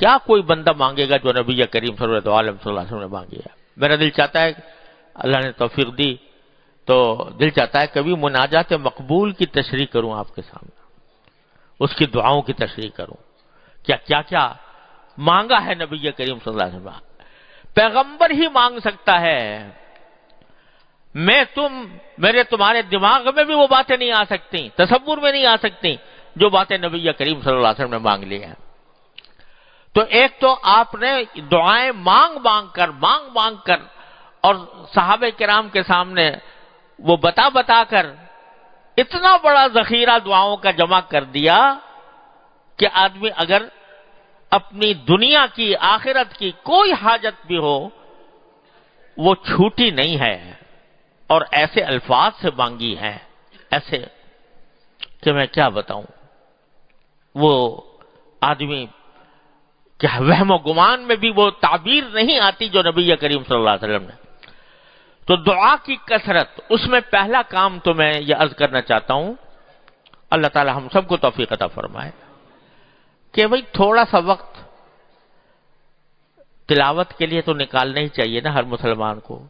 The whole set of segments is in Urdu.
کیا کوئی بندہ مانگے گا جو نبی کریم صلی اللہ علیہ وسلم نے مانگی ہے؟ میرا دل چاہتا ہے، اللہ نے توفیق دی تو دل چاہتا ہے کبھی مناجات مقبول کی تشریح کروں آپ کے سامنے، اس کی دعاؤں کی تشریح کروں، کیا کیا مانگا ہے نبی کریم صلی اللہ علیہ وسلم۔ پیغمبر ہی مانگ سکتا ہے، میرے تمہارے دماغ میں بھی وہ باتیں نہیں آ سکتی، تصور میں نہیں آ سکتی جو باتیں نبی کریم صلی اللہ علیہ وسلم نے مانگ لی ہیں۔ تو ایک تو آپ نے دعائیں مانگ کر اور صحابہ کرام کے سامنے وہ بتا کر اتنا بڑا ذخیرہ دعاؤں کا جمع کر دیا کہ آدمی اگر اپنی دنیا کی، آخرت کی کوئی حاجت بھی ہو وہ چھوٹی نہیں ہے، اور ایسے الفاظ سے مانگی ہیں، ایسے کہ میں کیا بتاؤں، وہ آدمی کیا وہم و گمان میں بھی وہ تعبیر نہیں آتی جو نبی کریم صلی اللہ علیہ وسلم نے۔ تو دعا کی کثرت، اس میں پہلا کام تو میں یہ عرض کرنا چاہتا ہوں، اللہ تعالی ہم سب کو توفیق عطا فرمائے کہ بھئی تھوڑا سا وقت تلاوت کے لیے تو نکالنا ہی چاہیے نا ہر مسلمان کو۔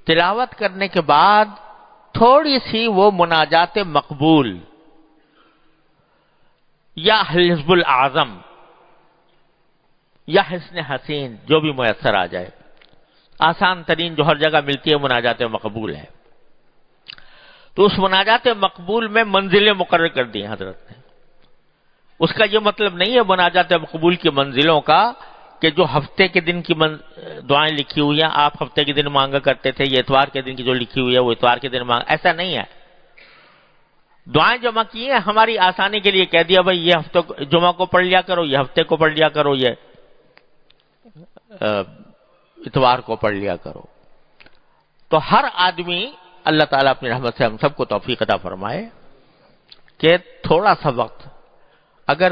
تلاوت کرنے کے بعد تھوڑی سی وہ مناجات مقبول یا حزب الاعظم یا حسن حسین جو بھی میسر آ جائے، آسان ترین جو ہر جگہ ملتی ہے مناجات مقبول ہے، تو اس مناجات مقبول میں منزلیں مقرر کر دی ہیں حضرت نے۔ اس کا یہ مطلب نہیں ہے مناجات مقبول کی منزلوں کا کہ جو ہفتے کے دن کی دعائیں لکھی ہوئی ہیں آپ ہفتے کے دن مانگا کرتے تھے، یہ اتوار کے دن کی جو لکھی ہوئی ہے وہ اتوار کے دن مانگا، ایسا نہیں ہے۔ دعائیں جمع کی ہیں ہماری آسانی کے لیے، کہہ دیا بھائی یہ ہفتے جمعہ کو پڑھ لیا کرو، یہ ہفتے کو پڑھ لیا کرو، یہ اتوار کو پڑھ لیا کرو۔ تو ہر آدمی، اللہ تعالیٰ اپنی رحمت سے ہم سب کو توفیق عطا فرمائے کہ تھوڑا سا وقت اگر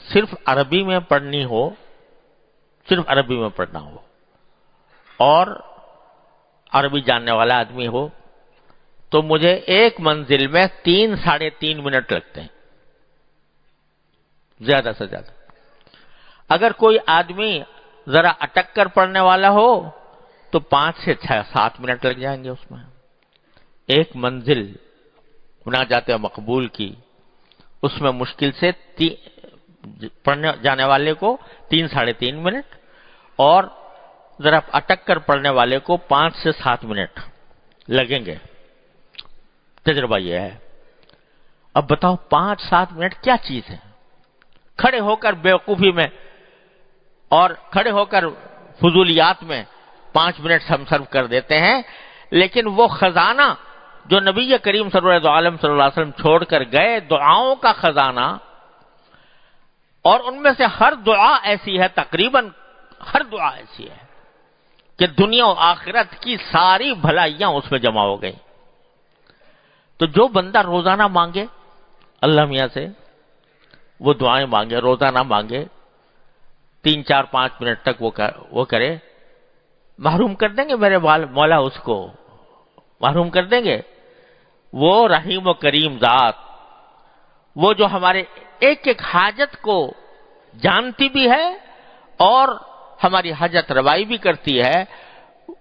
صرف عربی میں پڑھنی ہو، صرف عربی میں پڑھنا ہو اور عربی جاننے والا آدمی ہو تو مجھے ایک منزل میں 3-3.5 منٹ لگتے ہیں زیادہ سے زیادہ۔ اگر کوئی آدمی ذرا اٹک کر پڑھنے والا ہو تو 5 سے 7 منٹ لگ جائیں گے اس میں۔ ایک منزل مناجات مقبول کی، اس میں مشکل سے پڑھنے جانے والے کو 3-3.5 منٹ اور ذرا اٹک کر پڑھنے والے کو 5 سے 7 منٹ لگیں گے۔ تجربہ یہ ہے۔ اب بتاؤ 5-7 منٹ کیا چیز ہے؟ کھڑے ہو کر بیوقوفی میں اور کھڑے ہو کر فضولیات میں 5 منٹ ہم صرف کر دیتے ہیں، لیکن وہ خزانہ جو نبی کریم صلی اللہ علیہ وسلم چھوڑ کر گئے، دعاؤں کا خزانہ، اور ان میں سے ہر دعا ایسی ہے، تقریباً ہر دعا ایسی ہے کہ دنیا و آخرت کی ساری بھلائیاں اس میں جمع ہو گئی۔ تو جو بندہ روزانہ مانگے اللہ میاں سے، وہ دعائیں مانگے، روزانہ مانگے، 3-4-5 منٹ تک وہ کرے، محروم کر دیں گے میرے مولا، اس کو محروم کر دیں گے۔ وہ رحیم و کریم ذات، وہ جو ہمارے ایک ایک حاجت کو جانتی بھی ہے اور ہماری حاجت روائی بھی کرتی ہے،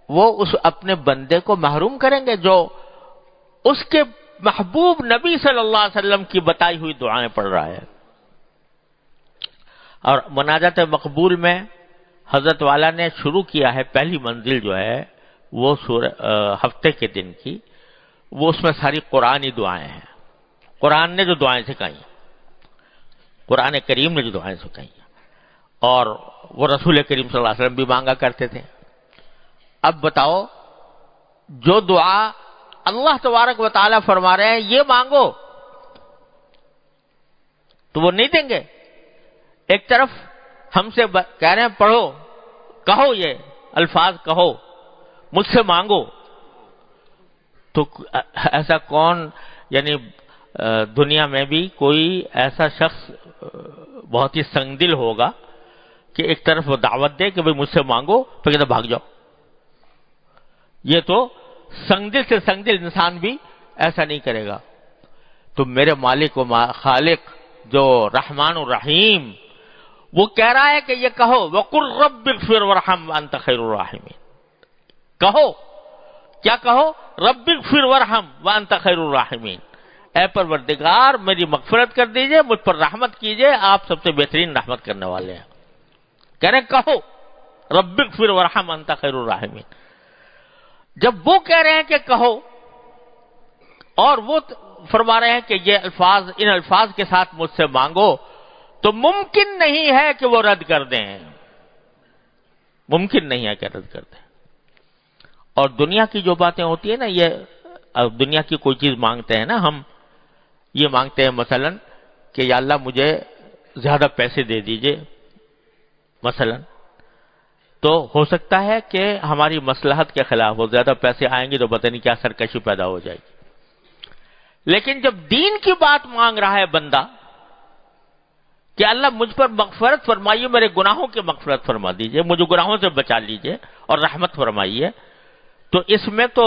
وہ اس اپنے بندے کو محروم کریں گے جو اس کے محبوب نبی صلی اللہ علیہ وسلم کی بتائی ہوئی دعائیں پڑھ رہا ہے۔ اور مناجات مقبول میں حضرت والا نے شروع کیا ہے، پہلی منزل جو ہے وہ ہفتے کے دن کی، وہ اس میں ساری قرآنی دعائیں ہیں، قرآن نے جو دعائیں سکھائی ہیں، قرآن کریم نے جو دعائیں سکھائی ہیں، اور وہ رسول کریم صلی اللہ علیہ وسلم بھی مانگا کرتے تھے۔ اب بتاؤ جو دعا اللہ تبارک و تعالیٰ فرما رہے ہیں یہ مانگو تو وہ نہیں دیں گے۔ ایک طرف ہم سے کہہ رہے ہیں پڑھو، کہو، یہ الفاظ کہو، مجھ سے مانگو، تو ایسا کون، یعنی دنیا میں بھی کوئی ایسا شخص بہت ہی سنگ دل ہوگا کہ ایک طرف وہ دعوت دے کہ بھئی مجھ سے مانگو، پھر کہتے بھاگ جاؤ۔ یہ تو سنگ دل سے سنگ دل انسان بھی ایسا نہیں کرے گا۔ تو میرے مالک و خالق جو رحمان الرحیم، وہ کہہ رہا ہے کہ یہ کہو وَقُلْ رَبِّ اغْفِرْ وَارْحَمْ وَأَنْتَ خَيْرُ الرَّاحِمِينَ، کہو، کیا کہو؟ رَبِّ اغْفِرْ وَارْحَمْ وَأَنْتَ خَيْرُ الرَّاحِمِينَ، اے پروردگار میری مغفرت کر دیجئے، مجھ پر رحمت کیجئے، آپ سب سے بہترین رحمت کرنے والے ہیں۔ کہہ رہے کہو رَبِّ اغْفِرْ وَارْحَمْ وَأَنْتَ خَيْرُ الرَّاحِمِينَ۔ جب وہ کہہ رہے ہیں کہ کہو، اور وہ فرما رہے ہیں کہ یہ الفاظ، ان الفاظ کے ساتھ مجھ سے مانگو، تو ممکن نہیں ہے کہ وہ رد کر دیں، ممکن نہیں ہے کہ رد کر دیں۔ اور دنیا کی جو باتیں ہوتی ہیں نا، یہ دنیا کی کوئی چیز مانگتے ہیں نا ہم، یہ مانگتے ہیں مثلا کہ یا اللہ مجھے زیادہ پیسے دے دیجئے مثلا، تو ہو سکتا ہے کہ ہماری مصلحت کے خلاف ہو، زیادہ پیسے آئیں گے تو پتہ نہیں کیا سرکشی پیدا ہو جائے گی۔ لیکن جب دین کی بات مانگ رہا ہے بندہ کہ اللہ مجھ پر مغفرت فرمائیے، میرے گناہوں کی مغفرت فرما دیجئے، مجھے گناہوں سے بچا لیجئے اور رحمت فرمائیے، تو اس میں تو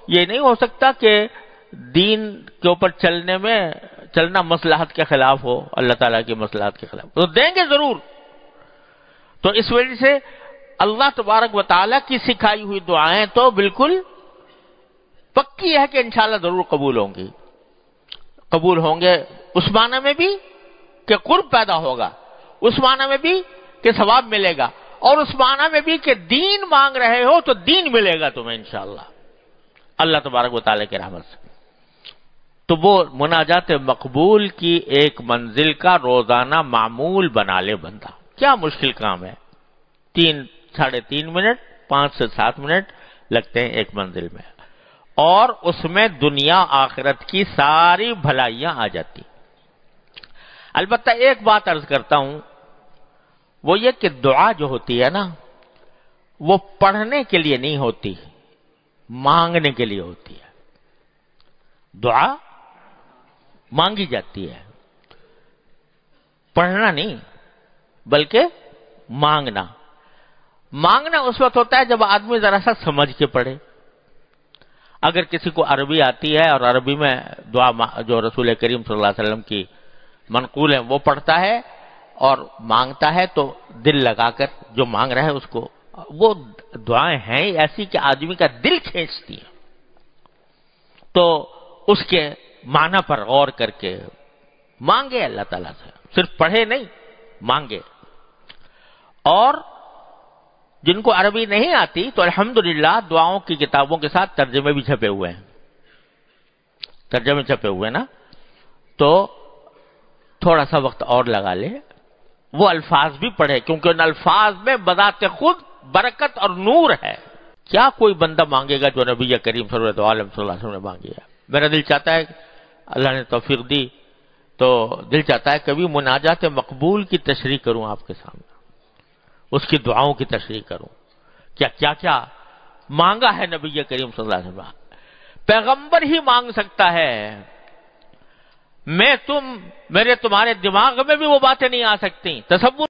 یہ نہیں ہو سکتا کہ دین کے اوپر چلنا مصلحت کے خلاف ہو، اللہ تعالیٰ کی مصلحت کے خلاف، تو دیں گے ضرور۔ تو اس وجہ سے اللہ تبارک و تعالیٰ کی سکھائی ہوئی دعائیں تو بالکل پکی ہے کہ انشاءاللہ ضرور قبول ہوں گی، قبول ہوں گے، اس معنی میں بھی کہ قرب پیدا ہوگا، اس معنی میں بھی کہ ثواب ملے گا، اور اس معنی میں بھی کہ دین مانگ رہے ہو تو دین ملے گا تمہیں انشاءاللہ اللہ تبارک و تعالیٰ کی رحمت سے۔ تو وہ مناجات مقبول کی ایک منزل کا روزانہ معمول بنا لے بندہ، کیا مشکل کام ہے، 3-3.5 منٹ، 5 سے 7 منٹ لگتے ہیں ایک منزل میں، اور اس میں دنیا آخرت کی ساری بھلائیاں آ جاتی۔ البتہ ایک بات عرض کرتا ہوں، وہ یہ کہ دعا جو ہوتی ہے نا، وہ پڑھنے کے لیے نہیں ہوتی، مانگنے کے لیے ہوتی ہے۔ دعا مانگی جاتی ہے، پڑھنا نہیں بلکہ مانگنا۔ مانگنا اس وقت ہوتا ہے جب آدمی ذرا سا سمجھ کے پڑھے۔ اگر کسی کو عربی آتی ہے اور عربی میں دعا جو رسول کریم صلی اللہ علیہ وسلم کی منقول ہے وہ پڑھتا ہے اور مانگتا ہے، تو دل لگا کر جو مانگ رہا ہے اس کو، وہ دعائیں ہیں ایسی کہ آدمی کا دل کھینچتی ہیں، تو اس کے معنی پر غور کر کے مانگے اللہ تعالیٰ سے، صرف پڑھے نہیں، مانگے۔ اور جن کو عربی نہیں آتی تو الحمدللہ دعاؤں کی کتابوں کے ساتھ ترجمے بھی چھپے ہوئے ہیں، ترجمے چھپے ہوئے نا، تو تھوڑا سا وقت اور لگا لے، وہ الفاظ بھی پڑھے، کیونکہ ان الفاظ میں بذات خود برکت اور نور ہے۔ کیا کوئی بندہ مانگے گا جو نبی کریم صلی اللہ علیہ وسلم نے مانگی ہے؟ میرا دل چاہتا ہے، اللہ نے توفیق دی تو دل چاہتا ہے کبھی مناجات مقبول کی تشریح کروں آپ کے سامنے، اس کی دعاؤں کی تشریح کروں، کیا کیا مانگا ہے نبی کریم صلی اللہ علیہ وسلم۔ پیغمبر ہی مانگ سکتا ہے، میرے تمہارے دماغ میں بھی وہ باتیں نہیں آ سکتی، تصور